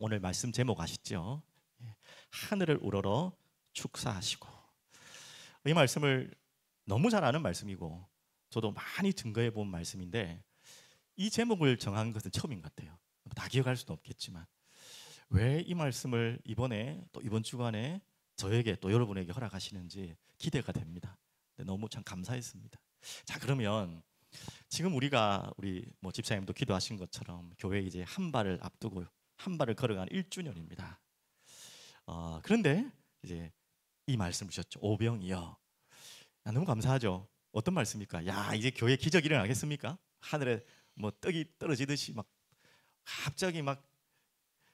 오늘 말씀 제목 아시죠? 예, 하늘을 우러러 축사하시고. 이 말씀을 너무 잘 아는 말씀이고 저도 많이 증거해 본 말씀인데 이 제목을 정한 것은 처음인 것 같아요. 다 기억할 수는 없겠지만 왜 이 말씀을 이번에 또 이번 주간에 저에게 또 여러분에게 허락하시는지 기대가 됩니다. 너무 참 감사했습니다. 자, 그러면 지금 우리 집사님도 기도하신 것처럼 교회 이제 한 발을 앞두고 한 발을 걸어간 1주년입니다. 그런데 이제 이 말씀을 주셨죠. 오병이여. 너무 감사하죠. 어떤 말씀입니까? 야, 이제 교회 기적이 일어나겠습니까? 하늘에 뭐 떡이 떨어지듯이 막 갑자기 막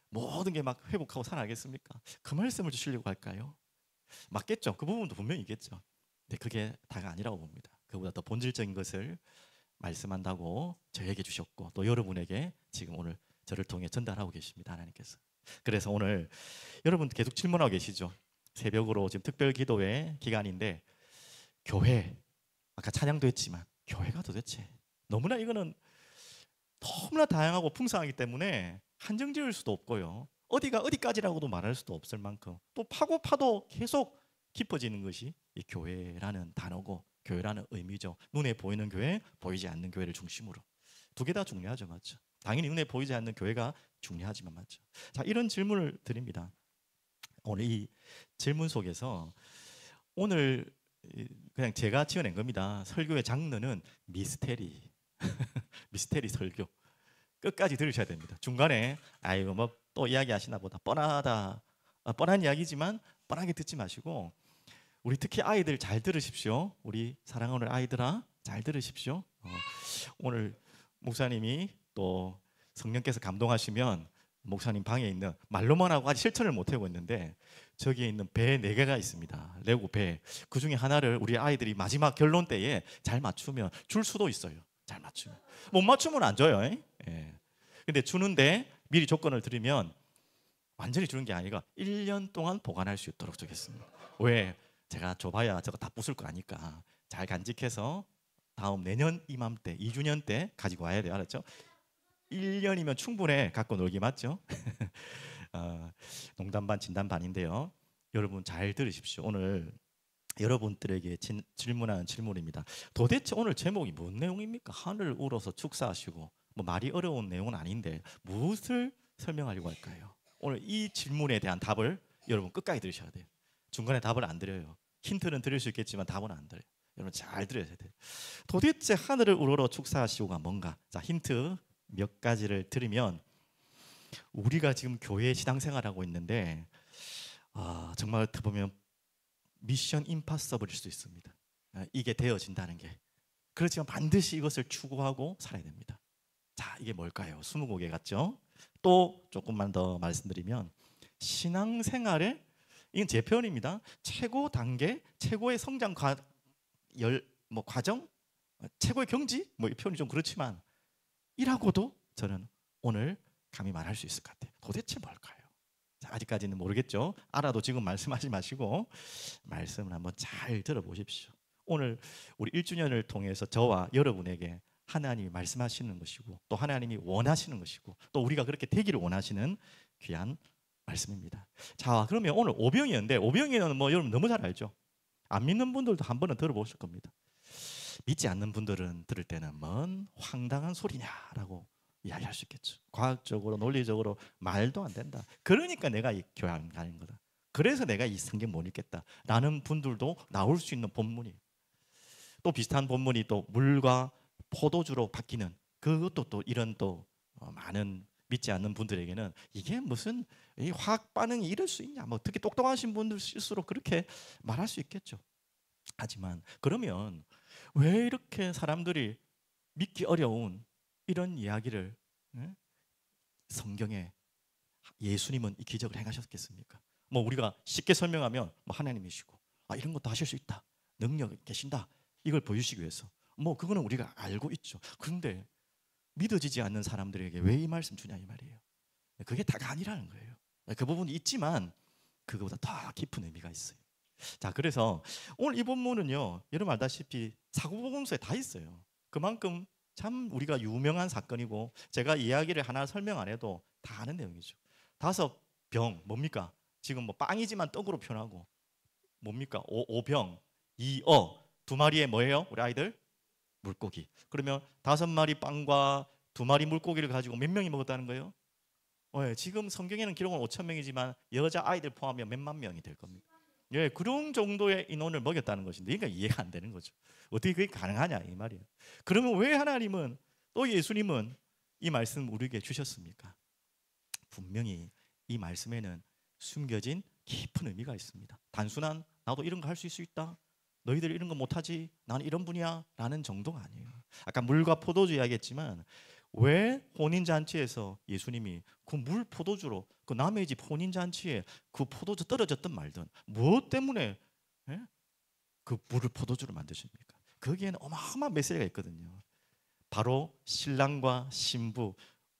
모든 게 막 회복하고 살아나겠습니까? 그 말씀을 주시려고 할까요? 맞겠죠. 그 부분도 분명히 있겠죠. 근데 그게 다가 아니라고 봅니다. 그보다 더 본질적인 것을 말씀한다고 저에게 주셨고 또 여러분에게 지금 오늘 저를 통해 전달하고 계십니다. 하나님께서. 그래서 오늘 여러분 계속 질문하고 계시죠. 새벽으로 지금 특별 기도회 기간인데 교회, 아까 찬양도 했지만 교회가 도대체 너무나 이거는 너무나 다양하고 풍성하기 때문에 한정 지을 수도 없고요. 어디가 어디까지라고도 말할 수도 없을 만큼 또 파고 파도 계속 깊어지는 것이 이 교회라는 단어고 교회라는 의미죠. 눈에 보이는 교회, 보이지 않는 교회를 중심으로 두 개 다 중요하죠, 맞죠? 당연히 눈에 보이지 않는 교회가 중요하지만 맞죠. 자, 이런 질문을 드립니다. 오늘 이 질문 속에서 오늘 그냥 제가 지어낸 겁니다. 설교의 장르는 미스테리, 미스테리 설교. 끝까지 들으셔야 됩니다. 중간에 아이고 뭐 또 이야기하시나 보다 뻔하다, 뻔한 이야기지만 뻔하게 듣지 마시고 우리 특히 아이들 잘 들으십시오. 우리 사랑하는 아이들아 잘 들으십시오. 오늘 목사님이 또 성령께서 감동하시면 목사님 방에 있는 말로만 하고 아직 실천을 못 하고 있는데 저기에 있는 배 4개가 있습니다. 레고 배. 그 중에 하나를 우리 아이들이 마지막 결론 때에 잘 맞추면 줄 수도 있어요. 잘 맞추면. 못 맞추면 안 줘요. 예. 근데 주는데 미리 조건을 드리면 완전히 주는 게 아니라 1년 동안 보관할 수 있도록 주겠습니다. 왜? 제가 줘봐야 저거 다 부술 거 아니까 잘 간직해서 다음 내년 이맘때 2주년 때 가지고 와야 돼요. 알았죠? 1년이면 충분해 갖고 놀기 맞죠? 농담 반 진담 반인데요. 여러분 잘 들으십시오. 오늘 여러분들에게 질문하는 질문입니다. 도대체 오늘 제목이 뭔 내용입니까? 하늘 우러서 축사하시고 뭐 말이 어려운 내용은 아닌데 무엇을 설명하려고 할까요? 오늘 이 질문에 대한 답을 여러분 끝까지 들으셔야 돼요. 중간에 답을 안 드려요. 힌트는 드릴 수 있겠지만 답은 안 드려요. 여러분 잘 들어야 돼요. 도대체 하늘을 우러러 축사하시고가 뭔가? 자, 힌트 몇 가지를 드리면 우리가 지금 교회 신앙생활하고 있는데 정말 어떻게 보면 미션 임파서블일 수 있습니다. 이게 되어진다는 게. 그렇지만 반드시 이것을 추구하고 살아야 됩니다. 자, 이게 뭘까요? 20곡에 같죠? 또 조금만 더 말씀드리면 신앙생활의 이건 제 표현입니다. 최고 단계, 최고의 성장 과정, 최고의 경지 이 표현이 좀 그렇지만 이라고도 저는 오늘 감히 말할 수 있을 것 같아요. 도대체 뭘까요? 자, 아직까지는 모르겠죠. 알아도 지금 말씀하지 마시고 말씀을 한번 잘 들어보십시오. 오늘 우리 1주년을 통해서 저와 여러분에게 하나님이 말씀하시는 것이고 또 하나님이 원하시는 것이고 또 우리가 그렇게 되기를 원하시는 귀한 말씀입니다. 자, 그러면 오늘 오병이어인데 오병이어는 여러분 너무 잘 알죠. 안 믿는 분들도 한 번은 들어보실 겁니다. 믿지 않는 분들은 들을 때는 뭔 황당한 소리냐라고 이야기할 수 있겠죠. 과학적으로 논리적으로 말도 안 된다. 그러니까 내가 이 교회 안 가는 거다. 그래서 내가 이 성경 못 읽겠다라는 분들도 나올 수 있는 본문이에요. 또 비슷한 본문이 또 물과 포도주로 바뀌는 그것도 또 이런 또 많은 믿지 않는 분들에게는 이게 무슨 이 화학 반응이 이럴 수 있냐? 특히 똑똑하신 분들일수록 그렇게 말할 수 있겠죠. 하지만 그러면 왜 이렇게 사람들이 믿기 어려운 이런 이야기를 성경에 예수님은 이 기적을 행하셨겠습니까? 우리가 쉽게 설명하면 하나님이시고 이런 것도 하실 수 있다. 능력이 계신다. 이걸 보여주시기 위해서 그거는 우리가 알고 있죠. 그런데 믿어지지 않는 사람들에게 왜 이 말씀 주냐 이 말이에요. 그게 다가 아니라는 거예요. 그 부분이 있지만 그거보다 더 깊은 의미가 있어요. 자, 그래서 오늘 이 본문은요, 여러분 알다시피 사도복음서에 다 있어요. 그만큼 참 우리가 유명한 사건이고 제가 이야기를 하나 설명 안 해도 다 아는 내용이죠. 다섯 병 뭡니까? 지금 뭐 빵이지만 떡으로 표현하고 뭡니까? 오병, 이어, 두 마리의 뭐예요? 우리 아이들? 물고기. 그러면 다섯 마리 빵과 두 마리 물고기를 가지고 몇 명이 먹었다는 거예요? 예, 지금 성경에는 기록은 5천 명이지만 여자 아이들 포함하면 몇만 명이 될 겁니다. 예, 그런 정도의 인원을 먹였다는 것인데, 그러니까 이해가 안 되는 거죠. 어떻게 그게 가능하냐 이 말이에요. 그러면 왜 하나님은 또 예수님은 이 말씀 우리에게 주셨습니까? 분명히 이 말씀에는 숨겨진 깊은 의미가 있습니다. 단순한 나도 이런 거 할 수 있다, 너희들 이런 거 못하지, 나는 이런 분이야 라는 정도가 아니에요. 아까 물과 포도주 이야기했지만 왜 혼인잔치에서 예수님이 그 물 포도주로 그 남의 집 혼인잔치에 그 포도주 떨어졌든 말든 무엇 때문에, 예? 그 물을 포도주로 만드십니까? 거기에는 어마어마한 메시지가 있거든요. 바로 신랑과 신부,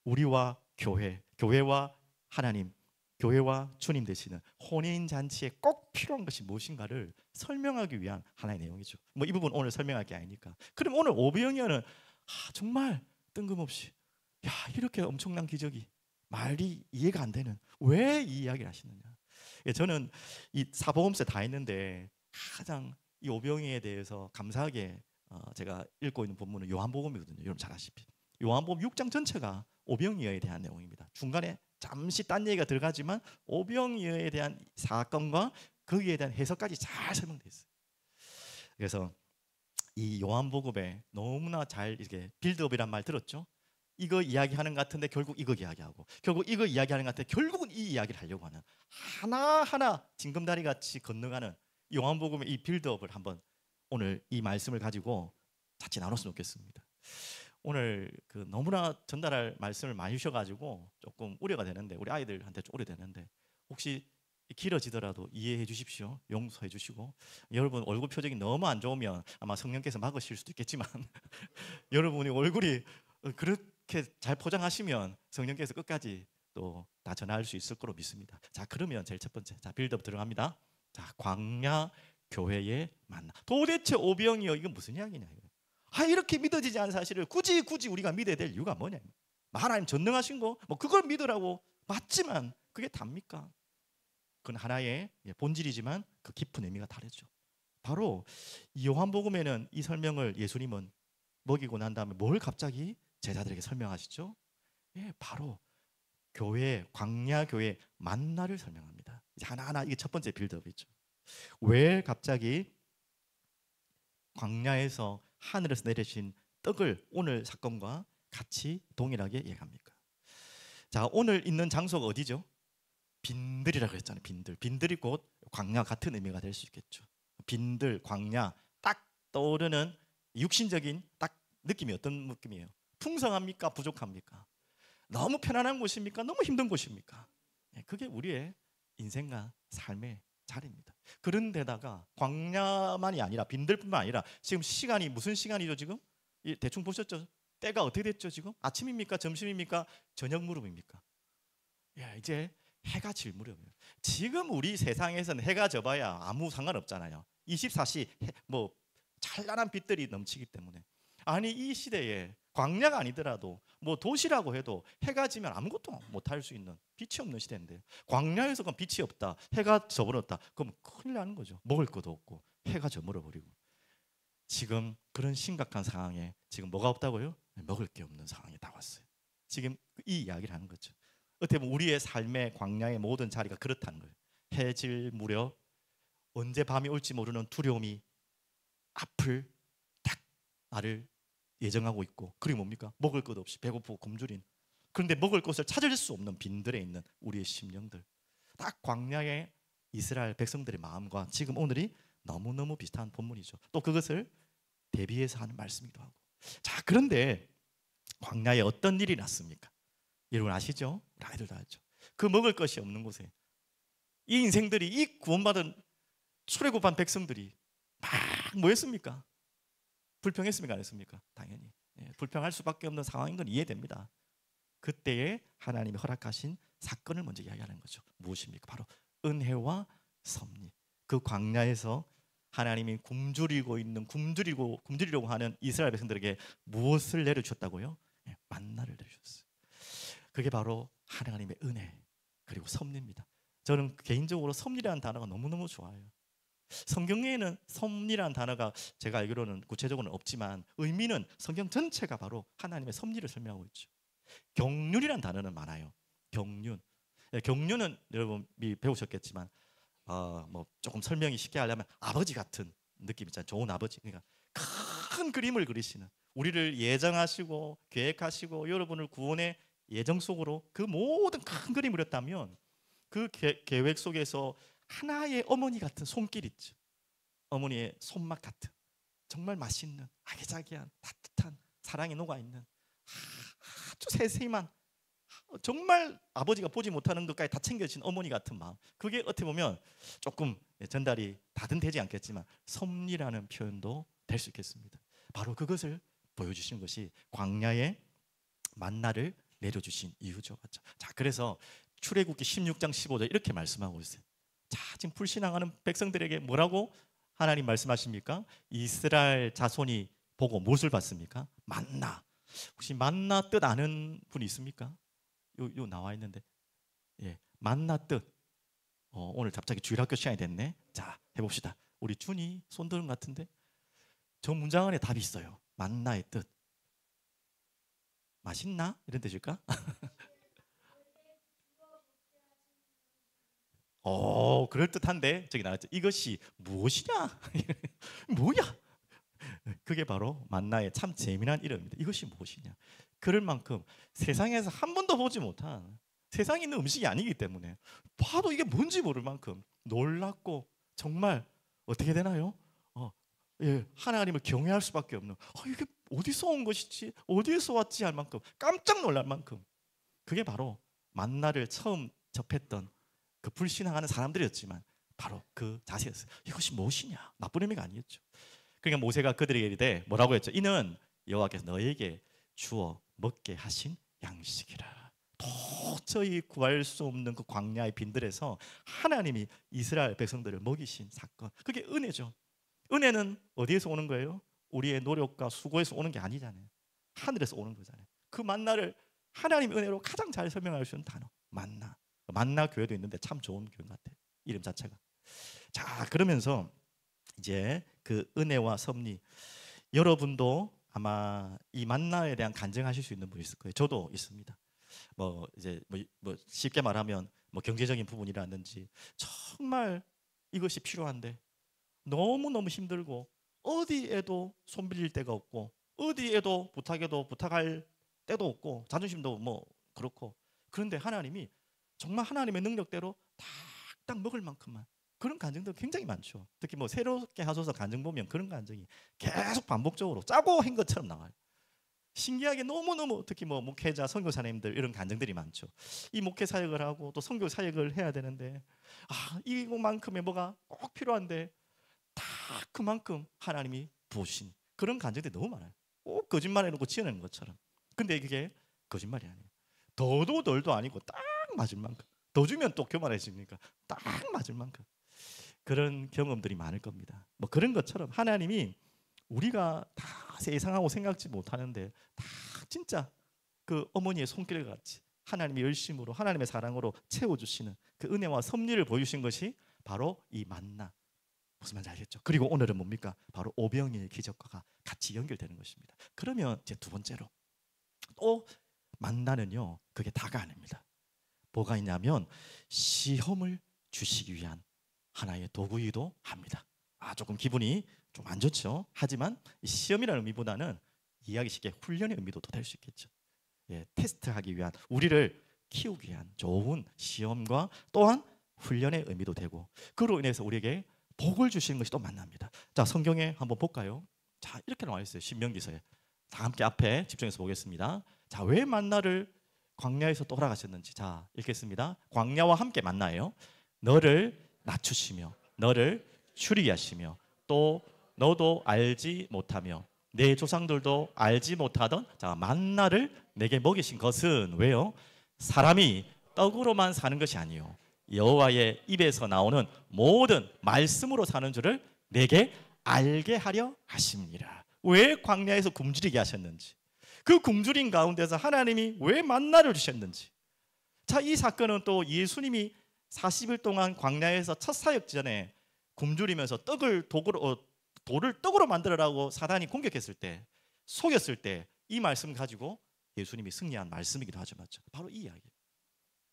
우리와 교회, 교회와 하나님, 교회와 주님 되시는 혼인 잔치에 꼭 필요한 것이 무엇인가를 설명하기 위한 하나의 내용이죠. 뭐 이 부분 오늘 설명할 게 아니니까. 그럼 오늘 오병이어는 정말 뜬금없이 야, 이렇게 엄청난 기적이 말이 이해가 안 되는 왜 이 이야기를 하시느냐. 예, 저는 이 사복음서 다 했는데 가장 이 오병이에 대해서 감사하게 제가 읽고 있는 본문은 요한복음이거든요. 여러분 잘 아시피 요한복음 6장 전체가 오병이어에 대한 내용입니다. 중간에 잠시 딴 얘기가 들어가지만 오병이어에 대한 사건과 거기에 대한 해석까지 잘 설명되어 있어요. 그래서 이 요한복음에 너무나 잘 이렇게 빌드업이란 말 들었죠? 이거 이야기하는 것 같은데 결국 이거 이야기하고, 결국 이거 이야기하는 것 같은데 결국은 이 이야기를 하려고 하는, 하나하나 징검다리 같이 건너가는 요한복음의 이 빌드업을 한번 오늘 이 말씀을 가지고 같이 나눴으면 좋겠습니다. 오늘 그 너무나 전달할 말씀을 많이 주셔가지고 조금 우려가 되는데, 우리 아이들한테 좀 우려되는데 혹시 길어지더라도 이해해 주십시오. 용서해 주시고, 여러분 얼굴 표정이 너무 안 좋으면 아마 성령께서 막으실 수도 있겠지만 여러분이 얼굴이 그렇게 잘 포장하시면 성령께서 끝까지 또 다 전할 수 있을 거로 믿습니다. 자, 그러면 제일 첫 번째, 자 빌드업 들어갑니다. 자, 광야 교회의 만나. 도대체 오병이어 이건 무슨 이야기냐 이거. 이렇게 믿어지지 않은 사실을 굳이 우리가 믿어야 될 이유가 뭐냐. 하나님 전능하신 거 뭐 그걸 믿으라고 맞지만 그게 답니까? 그건 하나의 본질이지만 그 깊은 의미가 다르죠. 바로 이 요한복음에는 이 설명을 예수님은 먹이고 난 다음에 뭘 갑자기 제자들에게 설명하시죠? 예, 바로 교회, 광야 교회 만나를 설명합니다. 이제 하나하나 이게 첫 번째 빌드업이죠. 왜 갑자기 광야에서 하늘에서 내리신 떡을 오늘 사건과 같이 동일하게 얘기합니까? 자, 오늘 있는 장소가 어디죠? 빈들이라고 했잖아요. 빈들이 곧 광야 같은 의미가 될 수 있겠죠. 빈들, 광야, 딱 떠오르는 육신적인 딱 느낌이 어떤 느낌이에요? 풍성합니까? 부족합니까? 너무 편안한 곳입니까? 너무 힘든 곳입니까? 그게 우리의 인생과 삶의 자리입니다. 그런데다가 광야만이 아니라 빈들뿐만 아니라 지금 시간이 무슨 시간이죠? 지금 대충 보셨죠? 때가 어떻게 됐죠? 지금 아침입니까? 점심입니까? 저녁 무렵입니까? 이제 해가 질 무렵이에요. 지금 우리 세상에서는 해가 져봐야 아무 상관없잖아요. 24시 뭐 찬란한 빛들이 넘치기 때문에. 아니 이 시대에 광야가 아니더라도 뭐 도시라고 해도 해가 지면 아무것도 못할 수 있는 빛이 없는 시대인데, 광야에서 그럼 빛이 없다, 해가 져버렸다, 그럼 큰일 나는 거죠. 먹을 것도 없고 해가 저물어 버리고. 지금 그런 심각한 상황에 지금 뭐가 없다고요? 먹을 게 없는 상황이 다 왔어요. 지금 이 이야기를 하는 거죠. 어떻게 보면 우리의 삶의 광야의 모든 자리가 그렇다는 거예요. 해질 무렵 언제 밤이 올지 모르는 두려움이 앞을 딱 나를 예정하고 있고, 그리고 뭡니까? 먹을 것 없이 배고프고 굶주린, 그런데 먹을 것을 찾을 수 없는 빈들에 있는 우리의 심령들, 딱 광야의 이스라엘 백성들의 마음과 지금 오늘이 너무너무 비슷한 본문이죠. 또 그것을 대비해서 하는 말씀이기도 하고. 자, 그런데 광야에 어떤 일이 났습니까? 여러분 아시죠? 우리 아이들도 알죠. 그 먹을 것이 없는 곳에 이 인생들이, 이 구원받은 출애굽한 백성들이 막 뭐했습니까? 불평했습니까? 안 했습니까? 당연히 불평할 수밖에 없는 상황인 건 이해됩니다. 그때에 하나님이 허락하신 사건을 먼저 이야기하는 거죠. 무엇입니까? 바로 은혜와 섭리. 그 광야에서 하나님이 굶주리려고 하는 이스라엘 백성들에게 무엇을 내려주셨다고요? 만나를 내려주셨어요. 그게 바로 하나님의 은혜, 그리고 섭리입니다. 저는 개인적으로 섭리라는 단어가 너무너무 좋아요. 성경에는 섭리라는 단어가 제가 알기로는 구체적으로는 없지만 의미는 성경 전체가 바로 하나님의 섭리를 설명하고 있죠. 경륜이라는 단어는 많아요. 경륜. 경륜은 여러분이 배우셨겠지만 뭐 조금 설명이 쉽게 하려면 아버지 같은 느낌 있잖아요. 좋은 아버지. 그러니까 큰 그림을 그리시는, 우리를 예정하시고 계획하시고 여러분을 구원의 예정 속으로 그 모든 큰 그림을 그렸다면 그 계획 속에서 하나의 어머니 같은 손길 있죠. 어머니의 손맛 같은 정말 맛있는 아기자기한 따뜻한 사랑이 녹아있는 아주 세세만 정말 아버지가 보지 못하는 것까지 다 챙겨주신 어머니 같은 마음, 그게 어떻게 보면 조금 전달이 다든 되지 않겠지만 섭리라는 표현도 될 수 있겠습니다. 바로 그것을 보여주신 것이 광야에 만나를 내려주신 이유죠. 맞죠? 자, 그래서 출애굽기 16장 15절 이렇게 말씀하고 있어요. 자, 지금 불신앙하는 백성들에게 뭐라고 하나님 말씀하십니까? 이스라엘 자손이 보고 무엇을 봤습니까? 만나. 혹시 만나 뜻 아는 분이 있습니까? 요 나와 있는데, 예, 만나 뜻. 오늘 갑자기 주일학교 시간이 됐네. 자, 해봅시다. 우리 준이 손드는 것 같은데 저 문장 안에 답이 있어요. 만나의 뜻. 맛있나? 이런 뜻일까? 그럴듯한데 저기 나왔죠. 이것이 무엇이냐? 뭐야? 그게 바로 만나의 참 재미난 이름입니다. 이것이 무엇이냐? 그럴 만큼 세상에서 한 번도 보지 못한, 세상에 있는 음식이 아니기 때문에 봐도 이게 뭔지 모를 만큼 놀랍고 정말 어떻게 되나요? 예, 하나님을 경외할 수밖에 없는, 이게 어디서 온 것이지? 어디에서 왔지? 할 만큼 깜짝 놀랄 만큼, 그게 바로 만나를 처음 접했던 그 불신앙하는 사람들이었지만 바로 그 자세였어요. 이것이 무엇이냐? 나쁜 의미가 아니었죠. 그러니까 모세가 그들에게 이르되 뭐라고 했죠? 이는 여호와께서 너에게 주어 먹게 하신 양식이라. 도저히 구할 수 없는 그 광야의 빈들에서 하나님이 이스라엘 백성들을 먹이신 사건, 그게 은혜죠. 은혜는 어디에서 오는 거예요? 우리의 노력과 수고에서 오는 게 아니잖아요. 하늘에서 오는 거잖아요. 그 만나를 하나님의 은혜로 가장 잘 설명할 수 있는 단어, 만나. 만나 교회도 있는데 참 좋은 교회 같아요. 이름 자체가. 자, 그러면서 이제 그 은혜와 섭리, 여러분도 아마 이 만나에 대한 간증하실 수 있는 분이 있을 거예요. 저도 있습니다. 뭐 이제 뭐 쉽게 말하면 뭐 경제적인 부분이라든지 정말 이것이 필요한데 너무너무 힘들고 어디에도 손 빌릴 데가 없고 어디에도 부탁해도 부탁할 데도 없고 자존심도 뭐 그렇고, 그런데 하나님이 정말 하나님의 능력대로 딱딱 먹을 만큼만, 그런 간증도 굉장히 많죠. 특히 뭐 새롭게 하소서 간증 보면 그런 간증이 계속 반복적으로 짜고 한 것처럼 나와요. 신기하게 너무너무, 특히 뭐 목회자 선교사님들 이런 간증들이 많죠. 이 목회 사역을 하고 또 선교 사역을 해야 되는데 이것만큼의 뭐가 꼭 필요한데 다 그만큼 하나님이 부으신 그런 간증들이 너무 많아요. 꼭 거짓말 해놓고 지어내는 것처럼. 근데 그게 거짓말이 아니에요. 더도 덜도 아니고 딱 맞을 만큼. 더 주면 또 교만해집니까? 딱 맞을 만큼. 그런 경험들이 많을 겁니다. 뭐 그런 것처럼 하나님이 우리가 다 세상하고 생각지 못하는데 다 진짜 그 어머니의 손길 같이 하나님의 열심으로, 하나님의 사랑으로 채워주시는 그 은혜와 섭리를 보여주신 것이 바로 이 만나. 무슨 말인지 알겠죠? 그리고 오늘은 뭡니까? 바로 오병이의 기적과 같이 연결되는 것입니다. 그러면 이제 두 번째로 또 만나는요, 그게 다가 아닙니다. 뭐가 있냐면 시험을 주시기 위한 하나의 도구이기도 합니다. 조금 기분이 좀 안 좋죠. 하지만 이 시험이라는 의미보다는 이해하기 쉽게 훈련의 의미도 더 될 수 있겠죠. 예, 테스트하기 위한, 우리를 키우기 위한 좋은 시험과 또한 훈련의 의미도 되고, 그로 인해서 우리에게 복을 주시는 것이 또 만납니다. 자, 성경에 한번 볼까요? 자, 이렇게 나와 있어요. 신명기서에. 다 함께 앞에 집중해서 보겠습니다. 자, 왜 만나를 광야에서 또 허락하셨는지. 자, 읽겠습니다. 광야와 함께 만나예요. 너를 낮추시며 너를 추리게 하시며 또 너도 알지 못하며 내 조상들도 알지 못하던 만나를 내게 먹이신 것은 왜요? 사람이 떡으로만 사는 것이 아니요 여호와의 입에서 나오는 모든 말씀으로 사는 줄을 내게 알게 하려 하심이라. 왜 광야에서 굶주리게 하셨는지, 그 굶주린 가운데서 하나님이 왜 만나를 주셨는지, 자, 이 사건은 또 예수님이 40일 동안 광야에서 첫 사역 전에 굶주리면서 돌을 떡으로 만들어라고 사단이 공격했을 때, 속였을 때 이 말씀 가지고 예수님이 승리한 말씀이기도 하죠. 맞죠? 바로 이 이야기.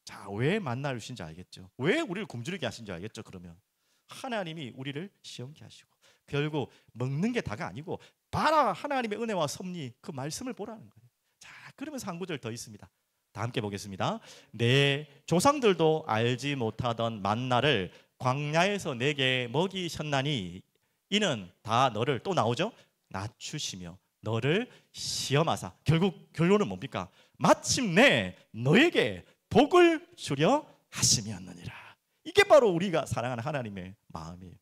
자, 왜 만나를 주신지 알겠죠? 왜 우리를 굶주리게 하신지 알겠죠? 그러면 하나님이 우리를 시험케 하시고, 결국 먹는 게 다가 아니고 봐라, 하나님의 은혜와 섭리, 그 말씀을 보라는 거예요. 자, 그러면서 한 구절 더 있습니다. 다 함께 보겠습니다. 내 조상들도 알지 못하던 만나를 광야에서 내게 먹이셨나니 이는 다 너를, 또 나오죠, 낮추시며 너를 시험하사, 결국 결론은 뭡니까? 마침내 너에게 복을 주려 하심이었느니라. 이게 바로 우리가 사랑하는 하나님의 마음이에요.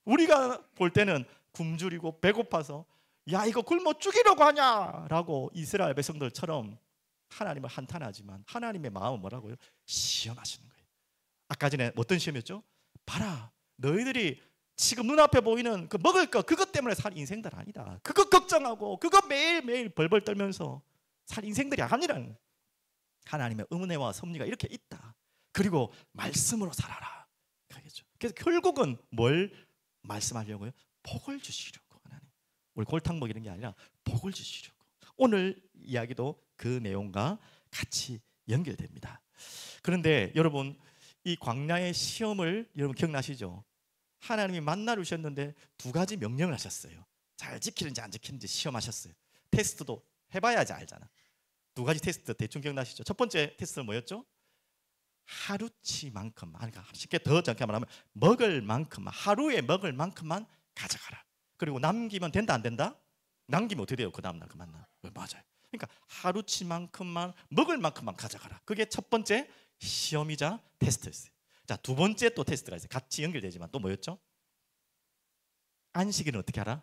우리가 볼 때는 굶주리고 배고파서 야, 이거 굶어 죽이려고 하냐라고 이스라엘 백성들처럼 하나님을 한탄하지만, 하나님의 마음은 뭐라고요? 시험하시는 거예요. 아까 전에 어떤 시험이었죠? 봐라, 너희들이 지금 눈앞에 보이는 그 먹을 거, 그것 때문에 살 인생들 아니다. 그거 걱정하고 그거 매일매일 벌벌 떨면서 살 인생들이 아니라는, 하나님의 은혜와 섭리가 이렇게 있다. 그리고 말씀으로 살아라. 그러겠죠. 그래서 결국은 뭘 말씀하려고요? 복을 주시려고. 하나님, 우리 골탕 먹이는 게 아니라 복을 주시려고. 오늘 이야기도 그 내용과 같이 연결됩니다. 그런데 여러분, 이 광야의 시험을 여러분 기억나시죠? 하나님이 만나를 주셨는데 두 가지 명령을 하셨어요. 잘 지키는지 안 지키는지 시험하셨어요. 테스트도 해봐야지 알잖아. 두 가지 테스트 대충 기억나시죠? 첫 번째 테스트는 뭐였죠? 하루치만큼, 그러니까 쉽게 더 정확히 말하면 먹을 만큼만, 하루에 먹을 만큼만 가져가라. 그리고 남기면 된다 안 된다? 남기면 어떻게 돼요? 그 다음날 그 만나. 맞아요. 그러니까 하루치만큼만, 먹을 만큼만 가져가라. 그게 첫 번째 시험이자 테스트였어요. 자, 두 번째 또 테스트가 있어요. 같이 연결되지만 또 뭐였죠? 안식일은 어떻게 하라?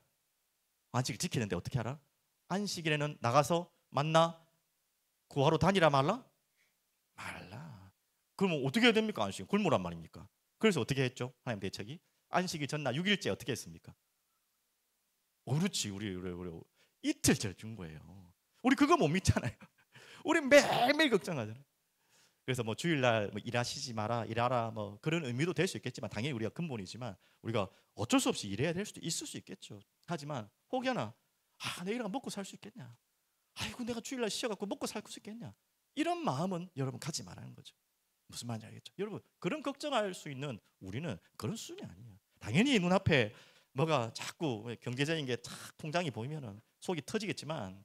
안식일 지키는데 어떻게 하라? 안식일에는 나가서 만나 구하러 다니라 말라? 말라. 그러면 어떻게 해야 됩니까? 안식일 굶으란 말입니까? 그래서 어떻게 했죠? 하나님 대책이 안식일 전날 6일째 어떻게 했습니까? 그렇지, 우리 이틀째 준 거예요. 우리 그거 못 믿잖아요. 우리 매일매일 걱정하잖아요. 그래서 뭐 주일날 뭐 일하시지 마라, 일하라, 뭐 그런 의미도 될 수 있겠지만, 당연히 우리가 근본이지만 우리가 어쩔 수 없이 일해야 될 수도 있을 수 있겠죠. 하지만 혹여나 내일은 먹고 살 수 있겠냐? 아이고, 내가 주일날 쉬어갖고 먹고 살 수 있겠냐? 이런 마음은 여러분 갖지 말라는 거죠. 무슨 말인지 알겠죠? 여러분, 그런 걱정할 수 있는 우리는 그런 수준이 아니에요. 당연히 눈앞에 뭐가 자꾸 경제적인 게 탁 통장이 보이면은 속이 터지겠지만,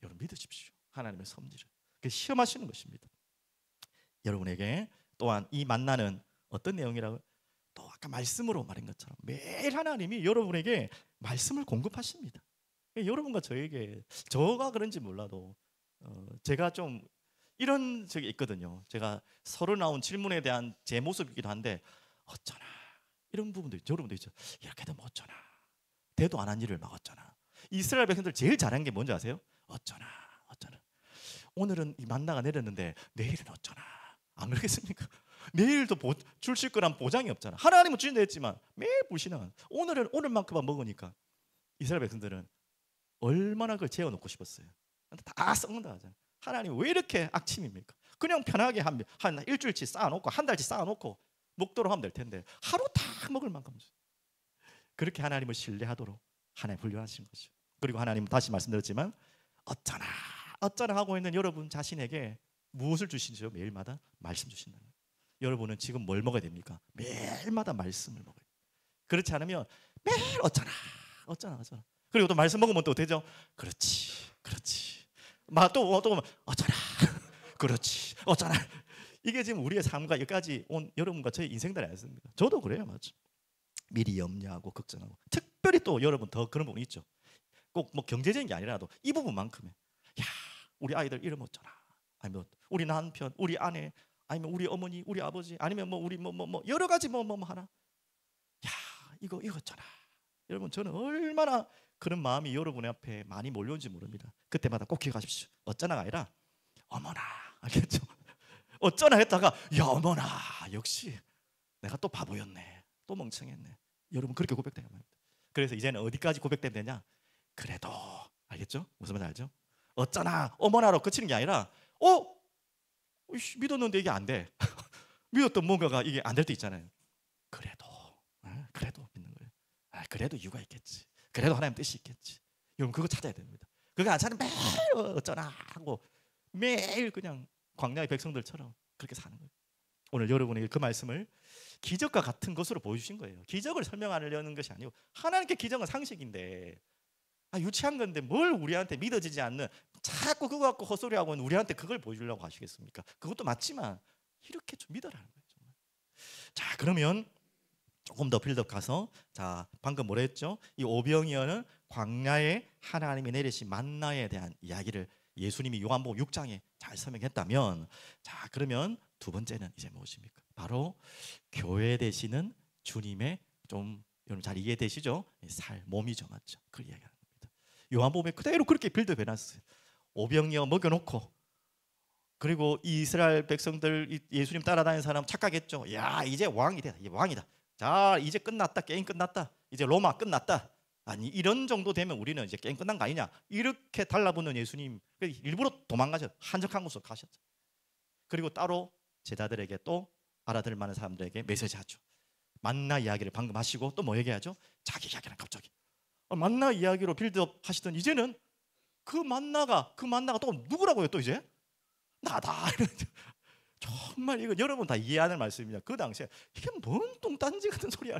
여러분 믿으십시오. 하나님의 섭리를. 그 시험하시는 것입니다. 여러분에게 또한 이 만나는 어떤 내용이라고, 또 아까 말씀으로 말한 것처럼 매일 하나님이 여러분에게 말씀을 공급하십니다. 여러분과 저에게, 저가 그런지 몰라도 제가 좀 이런 적이 있거든요. 제가 서로 나온 질문에 대한 제 모습이기도 한데, 어쩌나 이런 부분도 있죠. 여러분도 있죠. 이렇게 되면 어쩌나, 대도 안 한 일을 막 어쩌나. 이스라엘 백성들 제일 잘한 게 뭔지 아세요? 어쩌나. 오늘은 이 만나가 내렸는데 내일은 어쩌나. 안 그러겠습니까? 내일도 주실 거란 보장이 없잖아. 하나님은 주신다 했지만 매일 부시는, 오늘은 오늘만큼만 먹으니까 이스라엘 백성들은 얼마나 그걸 재워놓고 싶었어요. 다 썩는다 하잖아요. 하나님 왜 이렇게 악침입니까? 그냥 편하게 한 일주일치 쌓아놓고 한 달치 쌓아놓고 먹도록 하면 될 텐데 하루 다 먹을 만큼. 그렇게 하나님을 신뢰하도록 하나님 훈련하신 거죠. 그리고 하나님은 다시 말씀드렸지만 어쩌나 하고 있는 여러분 자신에게 무엇을 주시죠? 매일마다 말씀 주신다는 거예요. 여러분은 지금 뭘 먹어야 됩니까? 매일마다 말씀을 먹어요. 그렇지 않으면 매일 어쩌나. 그리고 또 말씀 먹으면 또 되죠? 그렇지. 또 어쩌나. 그렇지. 어쩌나. 이게 지금 우리의 삶과 여기까지 온 여러분과 저의 인생들이 아니었습니까? 저도 그래요, 맞죠? 미리 염려하고 걱정하고. 특별히 또 여러분 더 그런 부분이 있죠. 꼭 뭐 경제적인 게 아니라도 이 부분만큼은, 야, 우리 아이들 이름 어쩌나, 아니면 우리 남편, 우리 아내, 아니면 우리 어머니, 우리 아버지, 아니면 뭐 우리 뭐 여러 가지 뭐 하나, 야, 이거 어쩌나. 여러분, 저는 얼마나 그런 마음이 여러분의 앞에 많이 몰려온지 모릅니다. 그때마다 꼭 기억하십시오. 어쩌나가 아니라 어머나, 알겠죠? 어쩌나 했다가 야, 어머나, 역시 내가 또 바보였네, 또 멍청했네. 여러분, 그렇게 고백돼야 합니다. 그래서 이제는 어디까지 고백되면 되냐? 그래도, 알겠죠? 무슨 말인지 알죠? 어쩌나 어머나로 그치는 게 아니라 믿었는데 이게 안 돼. 믿었던 뭔가가 이게 안 될 때 있잖아요. 그래도 믿는 거예요. 그래도 이유가 있겠지. 그래도 하나님 뜻이 있겠지. 여러분 그거 찾아야 됩니다. 그거 안 찾으면 매일 어쩌나 하고 매일 그냥 광야의 백성들처럼 그렇게 사는 거예요. 오늘 여러분이 그 말씀을 기적과 같은 것으로 보여주신 거예요. 기적을 설명하려는 것이 아니고 하나님께 기적은 상식인데 유치한 건데 뭘 우리한테 믿어지지 않는 자꾸 그거 갖고 헛소리하고 우리한테 그걸 보여주려고 하시겠습니까? 그것도 맞지만 이렇게 좀 믿어라는 거예요. 정말. 자, 그러면 조금 더 빌드업 가서 자 방금 뭐라 했죠? 이 오병이어는 광야에 하나님이 내리신 만나에 대한 이야기를 예수님이 요한복음 6장에 잘 설명했다면 자 그러면 두 번째는 이제 무엇입니까? 바로 교회 되시는 주님의 좀 여러분 잘 이해되시죠? 몸이죠, 맞죠? 그걸 이야기하는 겁니다. 요한복음에 그대로 그렇게 빌드업 해놨어요. 오병이어 먹여놓고 그리고 이스라엘 백성들 예수님 따라다니는 사람 착각했죠. 야 이제 왕이다, 이제 왕이다. 자 이제 끝났다, 게임 끝났다, 이제 로마 끝났다. 아니 이런 정도 되면 우리는 이제 게임 끝난 거 아니냐 이렇게 달라붙는 예수님 일부러 도망가셨 한적한 곳으로 가셨죠. 그리고 따로 제자들에게 또 알아들을 만한 사람들에게 메시지 하죠. 만나 이야기를 방금 하시고 또 뭐 얘기하죠? 자기 이야기는 갑자기 만나 이야기로 빌드업 하시던 이제는 그 만나가 또 누구라고요? 또 이제 나다. 정말 이거 여러분 다 이해하는 말씀입니다. 그 당시에 이게 뭔 똥딴지 같은 소리야.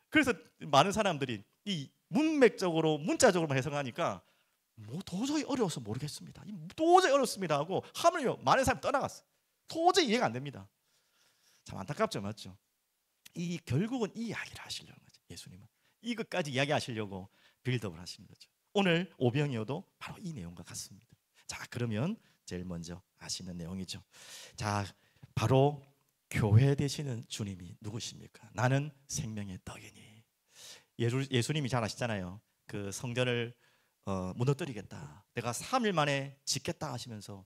그래서 많은 사람들이 이 문맥적으로 문자적으로만 해석하니까 뭐 도저히 어려워서 모르겠습니다. 도저히 어렵습니다 하고 하물며 많은 사람이 떠나갔어요. 도저히 이해가 안 됩니다. 참 안타깝죠, 맞죠? 이 결국은 이 이야기를 하시려는 거죠. 예수님은 이것까지 이야기하시려고 빌드업을 하시는 거죠. 오늘 오병이어도 바로 이 내용과 같습니다. 자, 그러면 제일 먼저 아시는 내용이죠. 자, 바로 교회 되시는 주님이 누구십니까? 나는 생명의 떡이니. 예수님이 잘 아시잖아요. 그 성전을 무너뜨리겠다. 내가 3일 만에 짓겠다 하시면서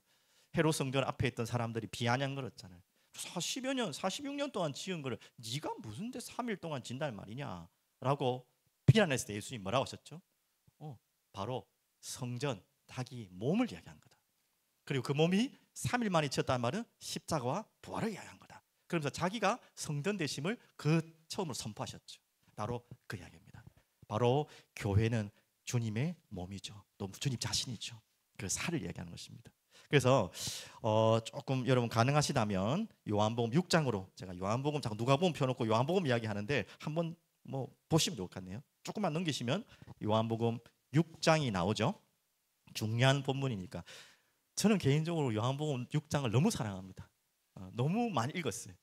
헤롯 성전 앞에 있던 사람들이 비아냥거렸잖아요. 40여 년, 46년 동안 지은 거를 네가 무슨 데 3일 동안 진단 말이냐 라고 비난했을 때 예수님 뭐라고 하셨죠? 바로 성전, 자기 몸을 이야기한 거다. 그리고 그 몸이 3일 만에 지었다는 말은 십자가와 부활을 이야기한 거다. 그러면서 자기가 성전 되심을 그 처음으로 선포하셨죠. 바로 그 이야기입니다. 바로 교회는 주님의 몸이죠. 또 주님 자신이죠. 그 살을 이야기하는 것입니다. 그래서 조금 여러분 가능하시다면 요한복음 6장으로 제가 요한복음 자꾸 누가복음 펴놓고 요한복음 이야기하는데 한번 뭐 보시면 좋을 것 같네요. 조금만 넘기시면 요한복음 6장이 나오죠. 중요한 본문이니까. 저는 개인적으로 요한복음 6장을 너무 사랑합니다. 너무 많이 읽었어요.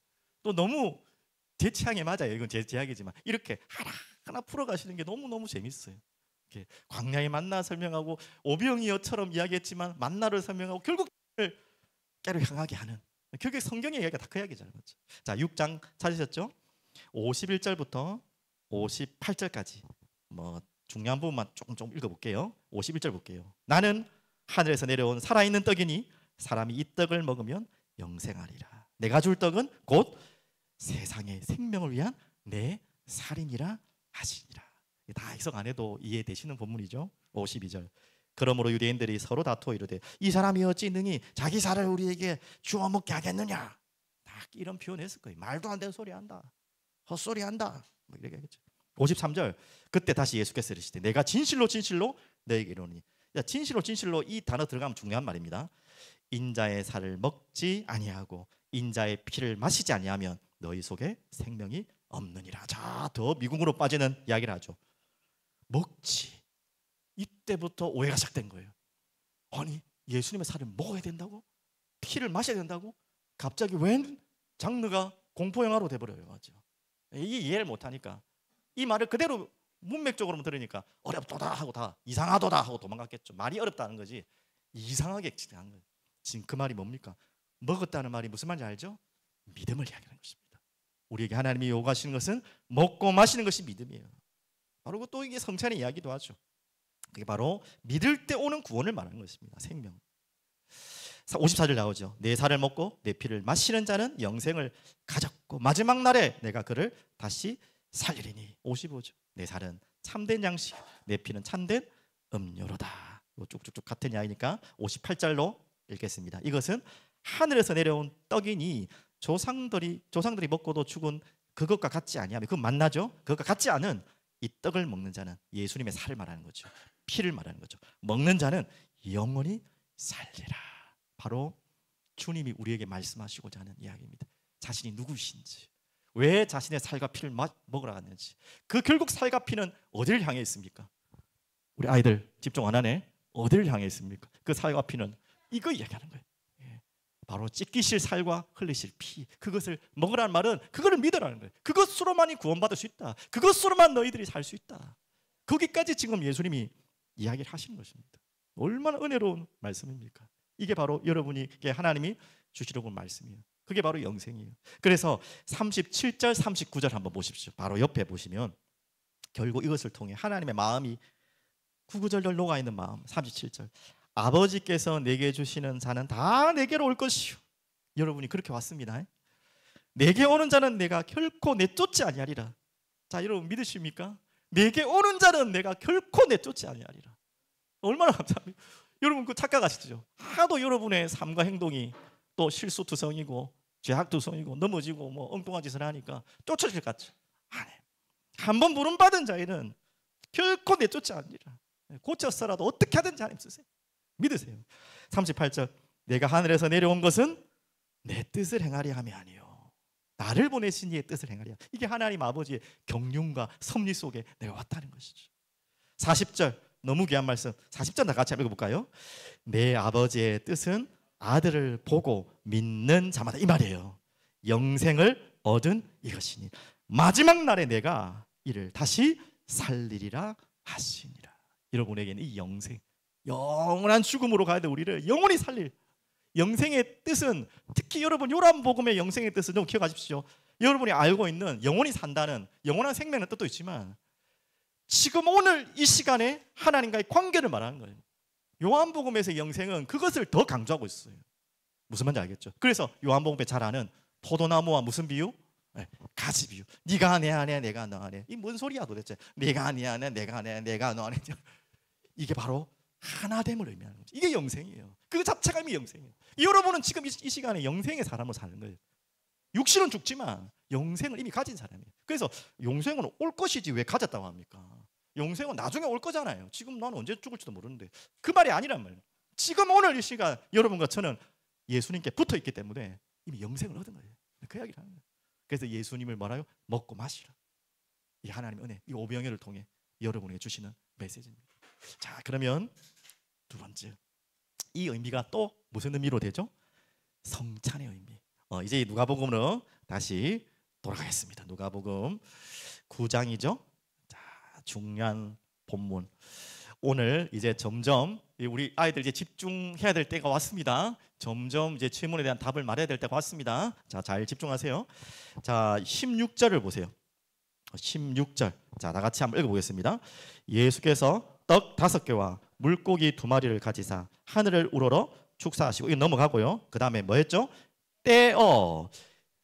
또 너무 제 취향에 맞아요. 이건 제 이야기지만 이렇게 하나하나 풀어가시는 게 너무너무 재밌어요. 이렇게 광야의 만나 설명하고 오병이어처럼 이야기했지만 만나를 설명하고 결국 깨로 향하게 하는 결국 성경의 이야기가 다 그 이야기잖아요. 그렇죠? 자, 6장 찾으셨죠? 51절부터 58절까지 뭐 중요한 부분만 조금 읽어볼게요. 51절 볼게요. 나는 하늘에서 내려온 살아있는 떡이니 사람이 이 떡을 먹으면 영생하리라. 내가 줄 떡은 곧 세상의 생명을 위한 내 살이니라 하시니라. 다 해석 안 해도 이해되시는 본문이죠. 52절. 그러므로 유대인들이 서로 다투어 이르되 이 사람이 어찌 능히 자기 살을 우리에게 주워 먹게 하겠느냐. 딱 이런 표현했을 거예요. 말도 안 되는 소리 한다. 헛소리 한다. 뭐 이렇게 하겠죠. 53절. 그때 다시 예수께서 이르시되 내가 진실로 너에게 이르노니. 진실로 이 단어 들어가면 중요한 말입니다. 인자의 살을 먹지 아니하고 인자의 피를 마시지 아니하면 너희 속에 생명이 없느니라. 자, 더 미궁으로 빠지는 이야기를 하죠. 먹지. 이때부터 오해가 시작된 거예요. 아니 예수님의 살을 먹어야 된다고? 피를 마셔야 된다고? 갑자기 웬 장르가 공포 영화로 돼버려요. 맞죠? 이게 이해를 못하니까 이 말을 그대로 문맥적으로만 들으니까 어렵도다 하고 다 이상하도다 하고 도망갔겠죠. 말이 어렵다는 거지 이상하게 지나간 거예요. 지금 그 말이 뭡니까? 먹었다는 말이 무슨 말인지 알죠? 믿음을 이야기하는 것입니다. 우리에게 하나님이 요구하시는 것은 먹고 마시는 것이 믿음이에요. 바로 또 이게 성찬의 이야기도 하죠. 그게 바로 믿을 때 오는 구원을 말하는 것입니다. 생명. 54절 나오죠. 내 살을 먹고 내 피를 마시는 자는 영생을 가졌고 마지막 날에 내가 그를 다시 살리리니. 55절. 내 살은 참된 양식, 내 피는 참된 음료로다. 쭉쭉쭉 같은 이야기니까 58절로 읽겠습니다. 이것은 하늘에서 내려온 떡이니 조상들이 먹고도 죽은 그것과 같지 아니하며, 그건 맞나죠? 그것과 같지 않은 이 떡을 먹는 자는 예수님의 살을 말하는 거죠. 피를 말하는 거죠. 먹는 자는 영원히 살리라. 바로 주님이 우리에게 말씀하시고자 하는 이야기입니다. 자신이 누구신지, 왜 자신의 살과 피를 먹으러 갔는지, 그 결국 살과 피는 어디를 향해 있습니까? 우리 아이들 집중 안 하네. 어디를 향해 있습니까? 그 살과 피는 이거 이야기하는 거예요. 바로 찢기실 살과 흘리실 피, 그것을 먹으라는 말은 그거를 믿으라는 거예요. 그것으로만이 구원받을 수 있다. 그것으로만 너희들이 살 수 있다. 거기까지 지금 예수님이 이야기를 하시는 것입니다. 얼마나 은혜로운 말씀입니까? 이게 바로 여러분에게 하나님이 주시려고 한 말씀이에요. 그게 바로 영생이에요. 그래서 37절 39절 한번 보십시오. 바로 옆에 보시면 결국 이것을 통해 하나님의 마음이 구구절절 녹아있는 마음. 37절, 아버지께서 내게 주시는 자는 다 내게로 올 것이요. 여러분이 그렇게 왔습니다. 내게 오는 자는 내가 결코 내쫓지 아니하리라. 자, 여러분 믿으십니까? 내게 오는 자는 내가 결코 내쫓지 아니하리라. 얼마나 감사합니까? 여러분 그 착각하시죠? 하도 여러분의 삶과 행동이 또 실수투성이고 죄악투성이고 넘어지고 뭐 엉뚱한 짓을 하니까 쫓아질 것 같죠? 아니, 한번 부름받은 자에는 결코 내쫓지 않으리라. 고쳤어라도 어떻게 하든지 하나님 쓰세요. 믿으세요. 38절, 내가 하늘에서 내려온 것은 내 뜻을 행하리 함이 아니요, 나를 보내신 이의 뜻을 행하리. 이게 하나님 아버지의 경륜과 섭리 속에 내가 왔다는 것이죠. 40절, 너무 귀한 말씀. 40절 다 같이 읽어볼까요? 내 아버지의 뜻은 아들을 보고 믿는 자마다, 이 말이에요. 영생을 얻은 이것이니 마지막 날에 내가 이를 다시 살리리라 하시니라. 여러분에게는 이 영생, 영원한 죽음으로 가야 돼. 우리를 영원히 살릴 영생의 뜻은, 특히 여러분 요한복음의 영생의 뜻은 좀 기억하십시오. 여러분이 알고 있는 영원히 산다는, 영원한 생명의 뜻도 있지만 지금 오늘 이 시간에 하나님과의 관계를 말하는 거예요. 요한복음에서 영생은 그것을 더 강조하고 있어요. 무슨 말인지 알겠죠? 그래서 요한복음에 잘 아는 포도나무와 무슨 비유? 가지 비유. 네가 내 안에 내가 너 안에. 이 뭔 소리야 도대체? 네가 내 안에 내가 내가 너 안에. 이게 바로 하나됨을 의미하는 거죠. 이게 영생이에요. 그 자체가 이미 영생이에요. 여러분은 지금 이 시간에 영생의 사람으로 사는 거예요. 육신은 죽지만 영생을 이미 가진 사람이에요. 그래서 영생은 올 것이지 왜 가졌다고 합니까? 영생은 나중에 올 거잖아요. 지금 나는 언제 죽을지도 모르는데. 그 말이 아니란 말이에요. 지금 오늘 이 시간 여러분과 저는 예수님께 붙어 있기 때문에 이미 영생을 얻은 거예요. 그 이야기를 하는 거예요. 그래서 예수님을 말하여 먹고 마시라. 이 하나님의 은혜, 이 오병이어를 통해 여러분에게 주시는 메시지입니다. 자, 그러면 두 번째, 이 의미가 또 무슨 의미로 되죠? 성찬의 의미. 이제 누가복음으로 다시 돌아가겠습니다. 누가복음 9장이죠. 자, 중요한 본문. 오늘 이제 점점 우리 아이들 이제 집중해야 될 때가 왔습니다. 점점 이제 질문에 대한 답을 말해야 될 때가 왔습니다. 자, 잘 집중하세요. 자, 16절을 보세요. 16절. 자, 다 같이 한번 읽어보겠습니다. 예수께서 떡 5개와 물고기 2마리를 가지사 하늘을 우러러 축사하시고, 이거 넘어가고요. 그 다음에 뭐 했죠? 떼어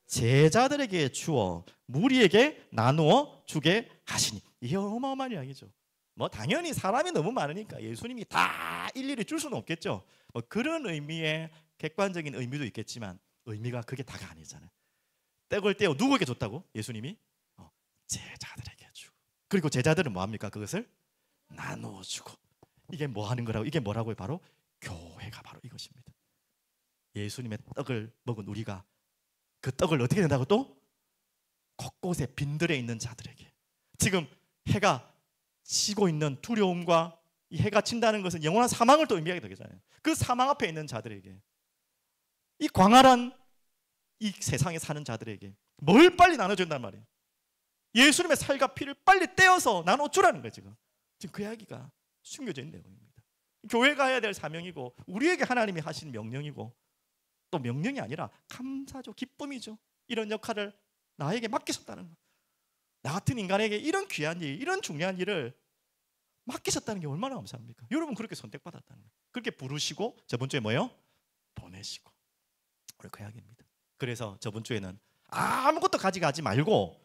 제자들에게 주어 무리에게 나누어 주게 하시니. 이게 어마어마한 이야기죠. 뭐 당연히 사람이 너무 많으니까 예수님이 다 일일이 줄 수는 없겠죠. 뭐 그런 의미의 객관적인 의미도 있겠지만 의미가 그게 다가 아니잖아요. 떡을 떼어 누구에게 줬다고? 예수님이 제자들에게 주고, 그리고 제자들은 뭐합니까? 그것을 나누어 주고. 이게 뭐 하는 거라고? 이게 뭐라고요? 바로 교회가 바로 이것입니다. 예수님의 떡을 먹은 우리가 그 떡을 어떻게 된다고? 또 곳곳에 빈들에 있는 자들에게. 지금 해가 지고 있는 두려움과 이 해가 친다는 것은 영원한 사망을 또 의미하게 되잖아요. 그 사망 앞에 있는 자들에게, 이 광활한 이 세상에 사는 자들에게 뭘 빨리 나눠준단 말이에요? 예수님의 살과 피를 빨리 떼어서 나눠주라는 거예요. 지금 그 이야기가 숨겨져 있는 내용입니다. 교회가 해야 될 사명이고 우리에게 하나님이 하신 명령이고, 또 명령이 아니라 감사죠, 기쁨이죠. 이런 역할을 나에게 맡기셨다는 거. 나 같은 인간에게 이런 귀한 일, 이런 중요한 일을 맡기셨다는 게 얼마나 감사합니까? 여러분 그렇게 선택받았다는 거예요. 그렇게 부르시고 저번 주에 뭐예요? 보내시고. 오늘 그 이야기입니다. 그래서 저번 주에는 아무것도 가져가지 말고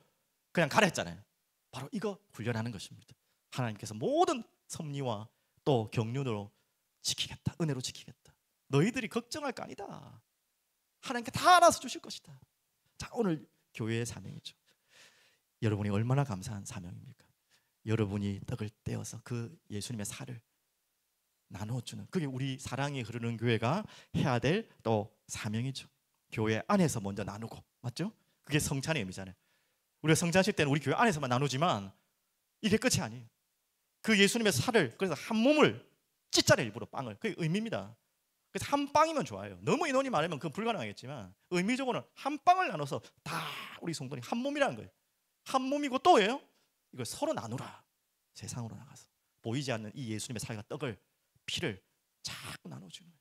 그냥 가라 했잖아요. 바로 이거 훈련하는 것입니다. 하나님께서 모든 섭리와 또 경륜으로 지키겠다, 은혜로 지키겠다. 너희들이 걱정할 거 아니다. 하나님께 다 알아서 주실 것이다. 자, 오늘 교회의 사명이죠. 여러분이 얼마나 감사한 사명입니까? 여러분이 떡을 떼어서 그 예수님의 살을 나눠주는, 그게 우리 사랑이 흐르는 교회가 해야 될 또 사명이죠. 교회 안에서 먼저 나누고, 맞죠? 그게 성찬의 의미잖아요. 우리가 성찬식 때는 우리 교회 안에서만 나누지만 이게 끝이 아니에요. 그 예수님의 살을, 그래서 한 몸을 찢잖아요. 일부러 빵을. 그게 의미입니다. 그래서 한 빵이면 좋아요. 너무 인원이 많으면 그건 불가능하겠지만 의미적으로는 한 빵을 나눠서 다 우리 성도님 한 몸이라는 거예요. 한 몸이고 또예요, 이걸 서로 나누라. 세상으로 나가서 보이지 않는 이 예수님의 살과 떡을, 피를 자꾸 나눠주는 거예요.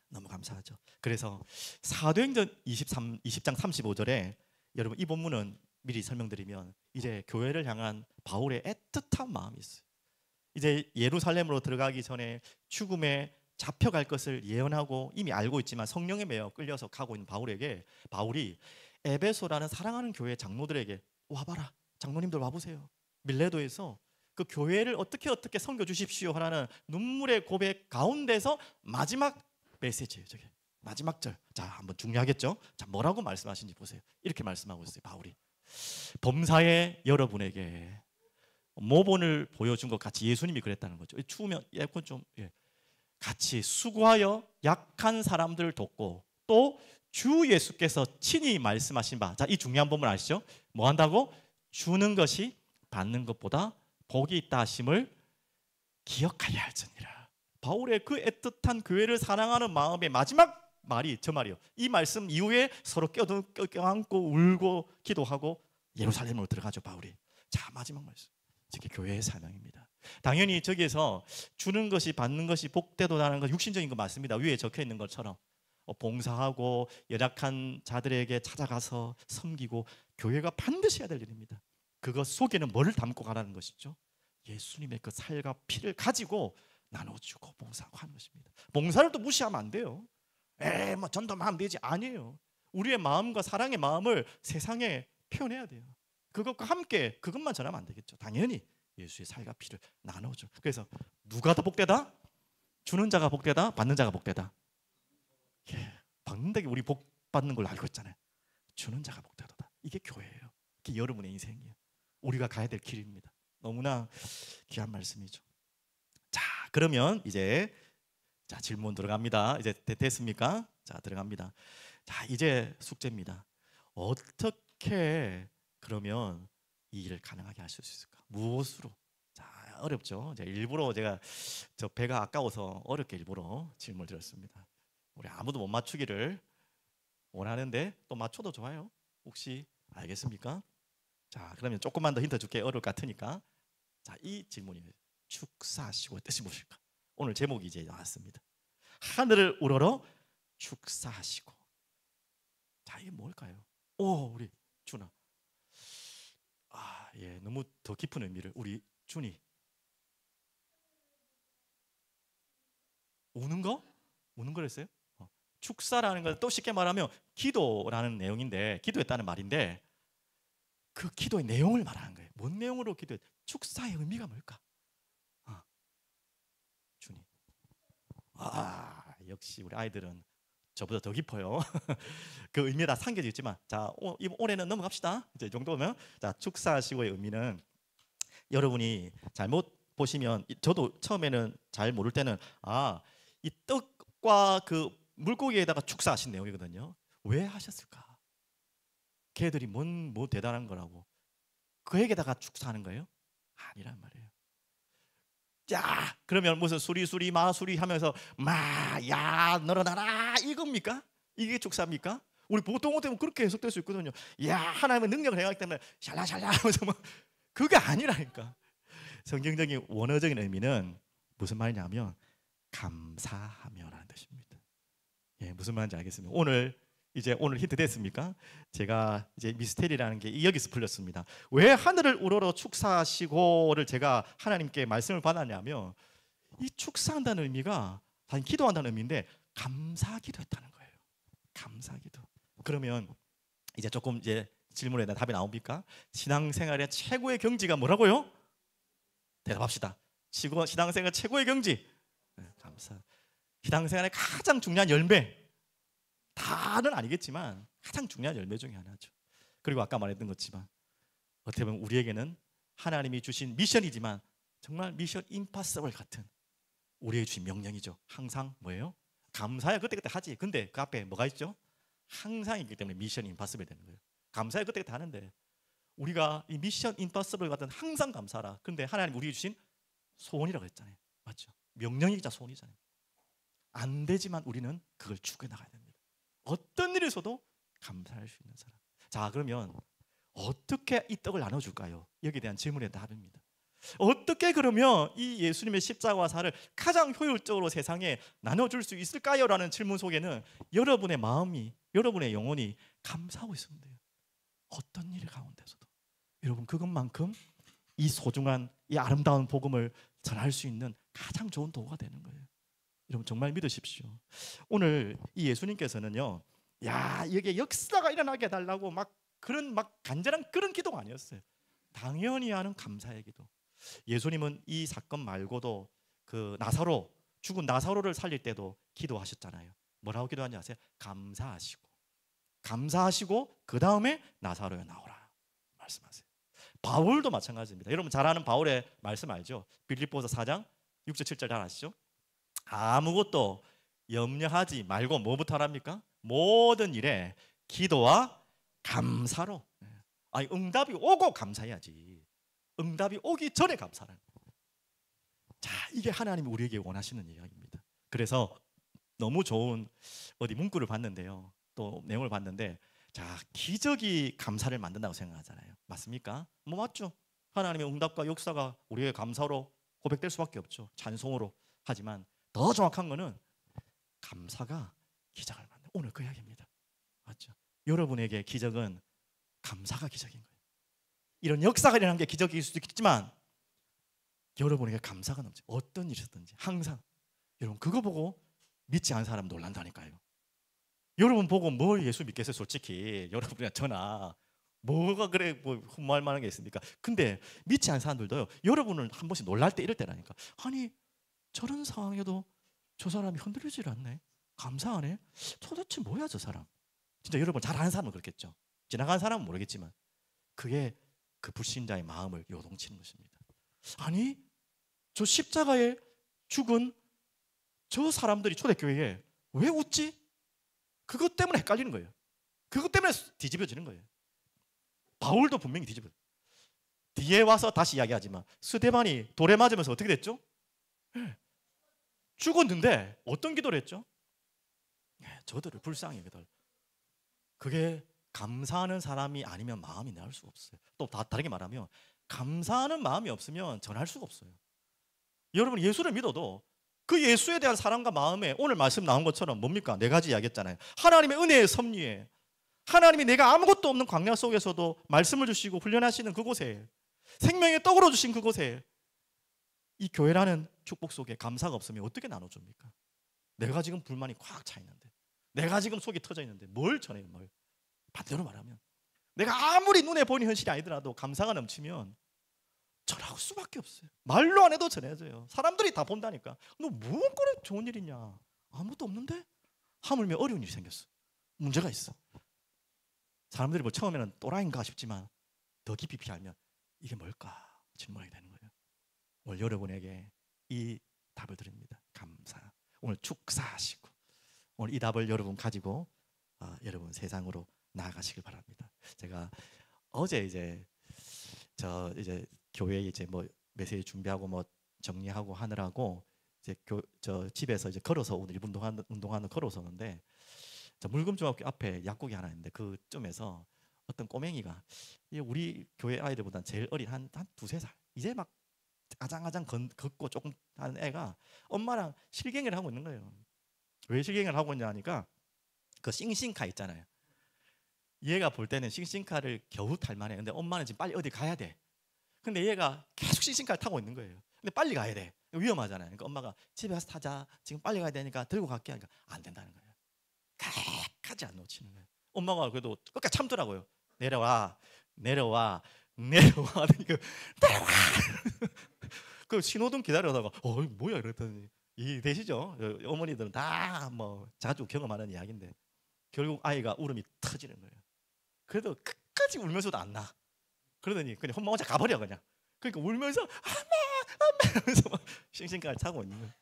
너무 감사하죠. 그래서 사도행전 20장 35절에 여러분, 이 본문은 미리 설명드리면 이제 교회를 향한 바울의 애틋한 마음이 있어요. 이제 예루살렘으로 들어가기 전에 죽음에 잡혀갈 것을 예언하고 이미 알고 있지만 성령에 매여 끌려서 가고 있는 바울에게, 바울이 에베소라는 사랑하는 교회 장로들에게 와봐라, 장로님들 와보세요, 밀레도에서 그 교회를 어떻게 섬겨 주십시오 하라는 눈물의 고백 가운데서 마지막 메시지예요. 저게 마지막 절. 자, 한번 중요하겠죠? 자, 뭐라고 말씀하신지 보세요. 이렇게 말씀하고 있어요, 바울이. 범사에 여러분에게 모본을 보여준 것 같이, 예수님이 그랬다는 거죠. 추우면 에어컨 좀, 같이 수고하여 약한 사람들을 돕고, 또 주 예수께서 친히 말씀하신 바, 자, 이 중요한 부분 아시죠? 뭐 한다고? 주는 것이 받는 것보다 복이 있다 하심을 기억하여야 할지니라. 바울의 그 애틋한 교회를 사랑하는 마음의 마지막 말이 저 말이에요. 이 말씀 이후에 서로 껴안고 울고 기도하고 예루살렘으로 들어가죠, 바울이. 자, 마지막 말씀. 저게 교회의 사명입니다. 당연히 저기에서 주는 것이 받는 것이 복되도라는 건 육신적인 거 맞습니다. 위에 적혀 있는 것처럼 봉사하고 연약한 자들에게 찾아가서 섬기고, 교회가 반드시 해야 될 일입니다. 그것 속에는 뭐를 담고 가라는 것이죠? 예수님의 그 살과 피를 가지고 나눠주고 봉사하고 하는 것입니다. 봉사를 또 무시하면 안 돼요. 뭐 전도만 하면 되지, 아니에요. 우리의 마음과 사랑의 마음을 세상에 표현해야 돼요. 그것과 함께 그것만 전하면 안 되겠죠. 당연히 예수의 살과 피를 나눠줘. 그래서 누가 더 복되다? 주는 자가 복되다? 받는 자가 복되다? 받는 게 우리 복 받는 걸로 알고 있잖아요. 주는 자가 복되다. 이게 교회예요. 이게 여러분의 인생이에요. 우리가 가야 될 길입니다. 너무나 귀한 말씀이죠. 자, 그러면 이제 질문 들어갑니다. 이제 됐습니까? 자, 들어갑니다. 자, 이제 숙제입니다. 어떻게 그러면 이 일을 가능하게 하실 수 있을까? 무엇으로? 자, 어렵죠. 일부러 제가 저 배가 아까워서 어렵게 일부러 질문을 드렸습니다. 우리 아무도 못 맞추기를 원하는데 또 맞춰도 좋아요. 혹시 알겠습니까? 자, 그러면 조금만 더 힌트 줄게. 어려울 것 같으니까. 자, 이 질문이에요. 축사하시고 뜻이 무엇일까? 오늘 제목이 이제 나왔습니다. 하늘을 우러러 축사하시고. 자, 이게 뭘까요? 우리 준아. 너무 더 깊은 의미를 우리 준이. 우는 거? 우는 거랬어요? 축사라는 건 또 쉽게 말하면 기도라는 내용인데, 기도했다는 말인데 그 기도의 내용을 말하는 거예요. 뭔 내용으로 기도해? 축사의 의미가 뭘까? 준이. 역시 우리 아이들은 저보다 더 깊어요. 그 의미에 다 삼겨져 있지만, 자, 올해는 넘어갑시다. 이제 이 정도면, 자, 축사하시고의 의미는, 여러분이 잘못 보시면, 저도 처음에는 잘 모를 때는 이 떡과 그 물고기에다가 축사하신 내용이거든요. 왜 하셨을까? 걔들이 뭐 대단한 거라고 그에게다가 축사하는 거예요? 아니란 말이에요. 자, 그러면 무슨 수리 마수리 하면서 야 늘어나라 이겁니까? 이게 축사입니까? 우리 보통 같으면 그렇게 해석될 수 있거든요. 야, 하나님의 능력을 행하기 때문에 샬라샬라 하면서 그게 아니라니까. 성경적인 원어적인 의미는 무슨 말이냐면 감사하며라는 뜻입니다. 무슨 말인지 알겠습니다. 오늘 힌트 됐습니까? 제가 이제 미스테리라는 게 여기서 풀렸습니다. 왜 하늘을 우러러 축사하시고를 제가 하나님께 말씀을 받았냐면, 이 축사한다는 의미가 사실 기도한다는 의미인데 감사기도 했다는 거예요. 감사기도. 그러면 이제 조금 이제 질문에 대한 답이 나옵니까? 신앙생활의 최고의 경지가 뭐라고요? 대답합시다. 신앙생활 최고의 경지. 감사. 신앙생활의 가장 중요한 열매. 다는 아니겠지만 가장 중요한 열매 중에 하나죠. 그리고 아까 말했던 것지만 어떻게 보면 우리에게는 하나님이 주신 미션이지만 정말 미션 임파서블 같은 우리에게 주신 명령이죠. 항상 뭐예요? 감사야 그때그때 하지. 근데 그 앞에 뭐가 있죠? 항상 있기 때문에 미션 임파서블이 되는 거예요. 감사야 그때그때 하는데 우리가 이 미션 임파서블 같은 항상 감사라. 근데 하나님 우리에게 주신 소원이라고 했잖아요. 맞죠? 명령이자 소원이잖아요. 안 되지만 우리는 그걸 추구해 나가야 됩니다. 어떤 일이 있어도 감사할 수 있는 사람. 자, 그러면 어떻게 이 떡을 나눠줄까요? 여기에 대한 질문의 답입니다. 어떻게 그러면 이 예수님의 십자가와 살을 가장 효율적으로 세상에 나눠줄 수 있을까요? 라는 질문 속에는 여러분의 마음이, 여러분의 영혼이 감사하고 있으면 돼요. 어떤 일 가운데서도 여러분 그것만큼 이 소중한 이 아름다운 복음을 전할 수 있는 가장 좋은 도구가 되는 거예요. 여러분 정말 믿으십시오. 오늘 이 예수님께서는요, 야 이게 역사가 일어나게 해달라고 막 그런 막 간절한 그런 기도가 아니었어요. 당연히 하는 감사의 기도. 예수님은 이 사건 말고도 그 나사로, 죽은 나사로를 살릴 때도 기도하셨잖아요. 뭐라고 기도하는지 아세요? 감사하시고 그 다음에 나사로에 나오라 말씀하세요. 바울도 마찬가지입니다. 여러분 잘 아는 바울의 말씀 알죠? 빌립보서 4장 6절 7절 잘 아시죠? 아무것도 염려하지 말고 뭐부터 하랍니까? 모든 일에 기도와 감사로. 아니 응답이 오고 감사해야지. 응답이 오기 전에 감사를. 자, 이게 하나님이 우리에게 원하시는 이야기입니다. 그래서 너무 좋은 어디 문구를 봤는데요. 또 내용을 봤는데, 자, 기적이 감사를 만든다고 생각하잖아요. 맞습니까? 뭐 맞죠. 하나님의 응답과 역사가 우리의 감사로 고백될 수밖에 없죠. 찬송으로. 하지만 더 정확한 거는 감사가 기적을 만든다. 오늘 그 이야기입니다. 맞죠? 여러분에게 기적은 감사가 기적인 거예요. 이런 역사가 일어나는 게 기적일 수도 있겠지만 여러분에게 감사가 넘쳐. 어떤 일이 있었든지 항상 여러분 그거 보고 믿지 않은 사람 놀란다니까요. 여러분 보고 뭘 예수 믿겠어요? 솔직히 여러분이나 저나 뭐가 그래 뭐 흠모할 만한 게 있습니까? 근데 믿지 않은 사람들도요, 여러분을 한 번씩 놀랄 때 이럴 때라니까. 아니 저런 상황에도 저 사람이 흔들리질 않네. 감사하네. 도대체 뭐야 저 사람. 진짜 여러분 잘 아는 사람은 그렇겠죠. 지나가는 사람은 모르겠지만 그게 그 불신자의 마음을 요동치는 것입니다. 아니 저 십자가에 죽은 저 사람들이 초대교회에 왜 웃지? 그것 때문에 헷갈리는 거예요. 그것 때문에 뒤집어지는 거예요. 바울도 분명히 뒤집어요. 뒤에 와서 다시 이야기하지만 스데반이 돌에 맞으면서 어떻게 됐죠? 죽었는데 어떤 기도를 했죠? 저들을 불쌍히 여겨달라. 그게 감사하는 사람이 아니면 마음이 나올 수가 없어요. 또 다르게 말하면 감사하는 마음이 없으면 전할 수가 없어요. 여러분 예수를 믿어도 그 예수에 대한 사랑과 마음에 오늘 말씀 나온 것처럼 뭡니까? 네 가지 이야기했잖아요. 하나님의 은혜의 섭리에, 하나님이 내가 아무것도 없는 광야 속에서도 말씀을 주시고 훈련하시는 그곳에, 생명의 떡으로 주신 그곳에 이 교회라는 축복 속에 감사가 없으면 어떻게 나눠줍니까? 내가 지금 불만이 꽉 차 있는데, 내가 지금 속이 터져 있는데 뭘 전해요? 뭘? 반대로 말하면 내가 아무리 눈에 보이는 현실이 아니더라도 감사가 넘치면 전할 수밖에 없어요. 말로 안 해도 전해져요. 사람들이 다 본다니까. 너 뭐가 그래 좋은 일이냐? 아무것도 없는데? 하물며 어려운 일이 생겼어. 문제가 있어. 사람들이 뭐 처음에는 또라이인가 싶지만 더 깊이 알면 이게 뭘까 질문하게 되는 거예요. 오늘 여러분에게 이 답을 드립니다. 감사. 오늘 축사하시고 오늘 이 답을 여러분 가지고 여러분 세상으로 나아가시길 바랍니다. 제가 어제 이제 교회에 이제 뭐 메시지 준비하고 뭐 정리하고 하느라고 이제 저 집에서 이제 걸어서 오늘 1분 운동하는 걸어서 오는데 저 물금중학교 앞에 약국이 하나 있는데 그쯤에서 어떤 꼬맹이가 우리 교회 아이들보다 제일 어린 한 두세 살 이제 막 아장아장 걷고 조금 하는 애가 엄마랑 실갱이를 하고 있는 거예요. 왜 실갱이를 하고 있냐 하니까 그 싱싱카 있잖아요. 얘가 볼 때는 싱싱카를 겨우 탈 만해. 근데 엄마는 지금 빨리 어디 가야 돼. 근데 얘가 계속 싱싱카를 타고 있는 거예요. 근데 빨리 가야 돼. 위험하잖아요. 그러니까 엄마가 집에 가서 타자. 지금 빨리 가야 되니까 들고 갈게 하니까 안 된다는 거예요. 끝까지 안 놓치는 거예요. 엄마가 그래도 끝까지 참더라고요. 내려와. 그러니까 내려와. 그 신호등 기다려다가 뭐야 이랬더니 이 되시죠? 어머니들은 다 뭐 자주 경험하는 이야기인데 결국 아이가 울음이 터지는 거예요. 그래도 끝까지 울면서도 안 나. 그러더니 그냥 엄마 혼자 가버려 그냥. 그러니까 울면서 엄마 하면서 막 싱싱까지 자고 있는 거예요.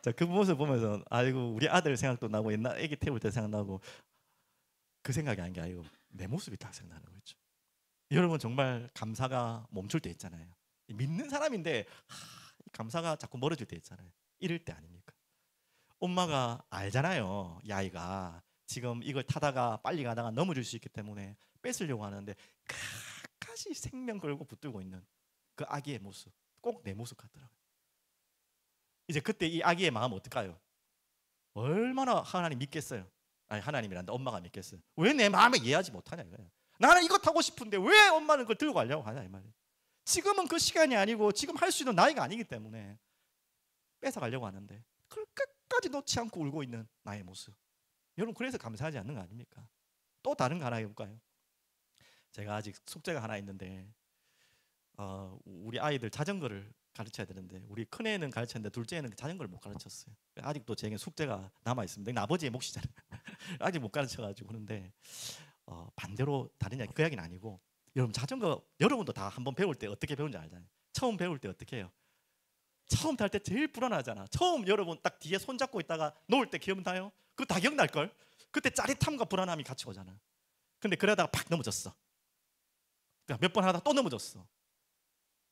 자, 그 모습 보면서 아이고 우리 아들 생각도 나고 옛날 아기 태울 때 생각나고 그 생각이 아닌 게 아니고 내 모습이 딱 생각나는 거죠. 여러분 정말 감사가 멈출 때 있잖아요. 믿는 사람인데 감사가 자꾸 멀어질 때 있잖아요. 이럴 때 아닙니까? 엄마가 알잖아요. 이 아이가 지금 이걸 타다가 빨리 가다가 넘어질 수 있기 때문에 뺏으려고 하는데 끝까지 생명 걸고 붙들고 있는 그 아기의 모습, 꼭 내 모습 같더라고요. 이제 그때 이 아기의 마음 어떨까요? 얼마나 하나님 믿겠어요? 아니 하나님이란다 엄마가 믿겠어요? 왜 내 마음에 이해하지 못하냐 이거예요. 나는 이거 타고 싶은데 왜 엄마는 그걸 들고 가려고 하냐 이 말이에요. 지금은 그 시간이 아니고 지금 할 수 있는 나이가 아니기 때문에 뺏어가려고 하는데 그걸 끝까지 놓지 않고 울고 있는 나의 모습. 여러분 그래서 감사하지 않는 거 아닙니까? 또 다른 거 하나 해볼까요? 제가 아직 숙제가 하나 있는데 우리 아이들 자전거를 가르쳐야 되는데 우리 큰애는 가르쳤는데 둘째는 자전거를 못 가르쳤어요. 아직도 제게 숙제가 남아있습니다. 아버지의 몫이잖아요. 아직 못 가르쳐가지고 그런데 반대로 다른 이야기 그 이야기는 아니고 여러분 자전거 여러분도 다 한번 배울 때 어떻게 배우는지 알잖아요. 처음 배울 때 어떻게 해요? 처음 탈 때 제일 불안하잖아. 처음 여러분 딱 뒤에 손 잡고 있다가 놓을 때 기억나요? 그거 다 기억날걸? 그때 짜릿함과 불안함이 같이 오잖아. 근데 그러다가 팍 넘어졌어. 몇 번 하다가 또 넘어졌어.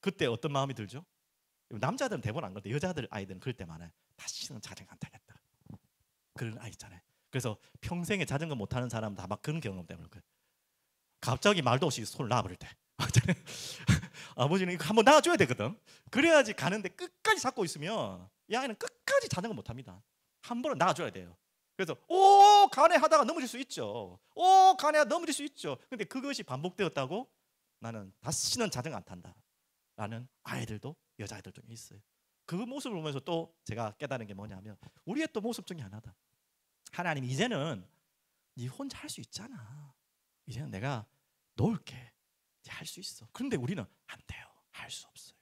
그때 어떤 마음이 들죠? 남자들은 대부분 안 그런데 여자들 아이들은 그럴 때 많아요. 다시는 자전거 안 타겠다. 그런 아이 있잖아요. 그래서 평생에 자전거 못 타는 사람은 다 막 그런 경험 때문에 그래요. 갑자기 말도 없이 손을 놔버릴 때 아버지는 이거 한번 놔줘야 되거든. 그래야지 가는데 끝까지 잡고 있으면 이 아이는 끝까지 자전거 못 탑니다. 한 번은 놔줘야 돼요. 그래서 오 가네 하다가 넘어질 수 있죠. 오 가네 하다 넘어질 수 있죠. 근데 그것이 반복되었다고 나는 다시는 자전거 안 탄다 라는 아이들도 여자아이들 중에 있어요. 그 모습을 보면서 또 제가 깨달은 게 뭐냐면 우리의 또 모습 중에 하나다. 하나님 이제는 네 혼자 할 수 있잖아. 이제는 내가 놓을게. 이제 할 수 있어. 그런데 우리는 안 돼요. 할 수 없어요.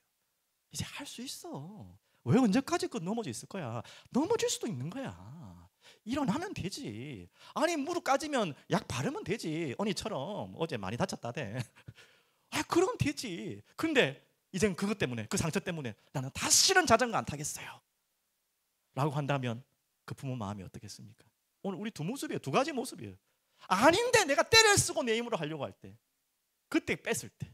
이제 할 수 있어. 왜 언제까지 그 넘어져 있을 거야? 넘어질 수도 있는 거야. 일어나면 되지. 아니 무릎 까지면 약 바르면 되지. 언니처럼 어제 많이 다쳤다대. 그럼 되지. 근데 이젠 그것 때문에 그 상처 때문에 나는 다시는 자전거 안 타겠어요 라고 한다면 그 부모 마음이 어떻겠습니까? 오늘 우리 두 모습이에요. 두 가지 모습이에요. 아닌데 내가 때를 쓰고 내 힘으로 하려고 할 때 그때 뺐을 때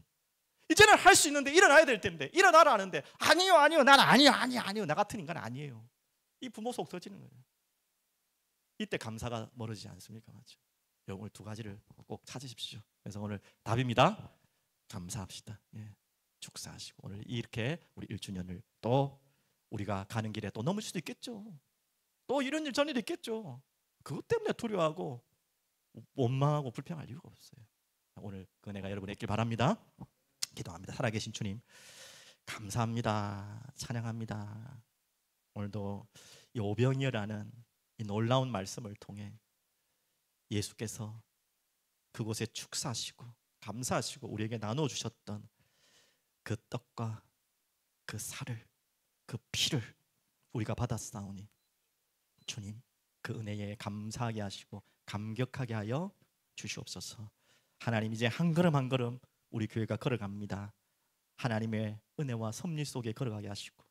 이제는 할 수 있는데 일어나야 될 때인데 일어나라 하는데 아니요 난 아니요 나 같은 인간 아니에요. 이 부모 속 터지는 거예요. 이때 감사가 멀어지지 않습니까? 맞죠? 오늘 두 가지를 꼭 찾으십시오. 그래서 오늘 답입니다. 감사합시다. 예. 축사하시고 오늘 이렇게 우리 1주년을 또 우리가 가는 길에 또 넘을 수도 있겠죠. 또 이런 일 저런 일이 있겠죠. 그것 때문에 두려워하고 원망하고 불평할 이유가 없어요. 오늘 그 은혜가 여러분에 있길 바랍니다. 기도합니다. 살아계신 주님 감사합니다. 찬양합니다. 오늘도 이 오병이어라는 이 놀라운 말씀을 통해 예수께서 그곳에 축사하시고 감사하시고 우리에게 나눠주셨던 그 떡과 그 살을 그 피를 우리가 받았사오니 주님 그 은혜에 감사하게 하시고 감격하게 하여 주시옵소서. 하나님 이제 한 걸음 한 걸음 우리 교회가 걸어갑니다. 하나님의 은혜와 섭리 속에 걸어가게 하시고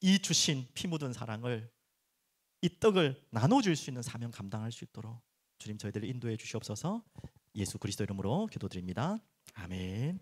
이 주신 피 묻은 사랑을 이 떡을 나눠줄 수 있는 사명 감당할 수 있도록 주님 저희들을 인도해 주시옵소서. 예수 그리스도 이름으로 기도드립니다. 아멘.